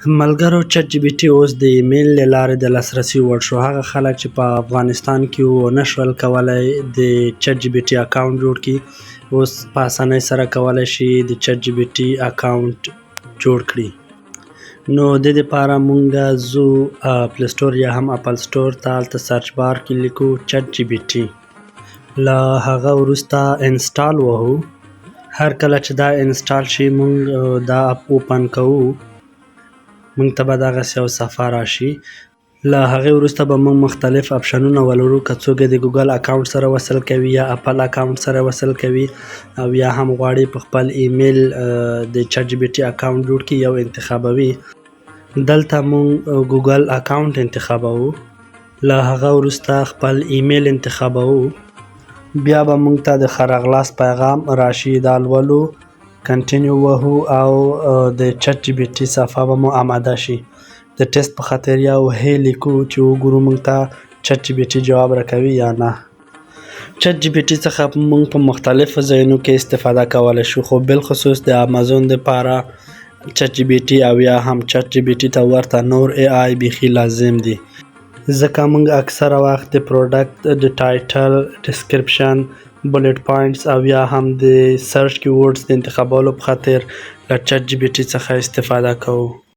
ملګرو چټ جی پي ټي اوس د ایمیل له لارې د لاسرسي وړ شو. هغه خلک چې په افغانستان کې وو نشول کولی د چټ جی پي ټي اکاونټ جوړ کړي، اوس په اسانۍ سره کولی شي د چټ جی پي ټي اکاونټ جوړ کړي. نو د دې لپاره مونږ ځو پلی سټور یا هم اپل سټور ته، هلته سرچ بار کې لیکو چټ جی پي ټي. له هغه وروسته انسټال وهو. هر کله چې دا انسټال شي مونږ دا اپ اوپن کوو، مونږ ته به دغسې یو صفحه راشي. له هغې وروسته به مونږ مختلف اپشنونه ولرو، که څوک د ګوګل اکاونټ سره وصل کوي یا اپل اکاونټ سره وصل کوي او یا هم غواړي په خپل ایمیل د چټ جی پي ټي اکاونټ جوړ کړي، یو انتخابوي. دلته مونږ ګوګل اکاونټ انتخابوو. له هغه وروسته خپل ایمیل انتخابوو. بیا به مونږ ته د ښه راغلاست پیغام راشي، دا لولو، کنټینیو وهو او د چټ جی پي ټي صفحه به مو آماده شي. د ټیسټ په خاطر یا وهې لیکو چې وګورو مونږ ته چټ جی پي ټي جواب راکوي یا نه. چټ جی پي ټي څخه مونږ په مختلفو ځایونو کې استفاده کولی شو، خو بالخصوص د امازون دپاره چټ جی پي ټي او یا هم چټ جی پي ټي ته ورته نور اے آی بیخي لازم دي، ځکه مونږ اکثره وخت د پروډکټ د ټایټل، ډسکرپشن، بولټ پوینټس او یا هم د سرچ کیورډز د انتخابولو په خاطر له چټ جی پي ټي څخه استفاده کوو.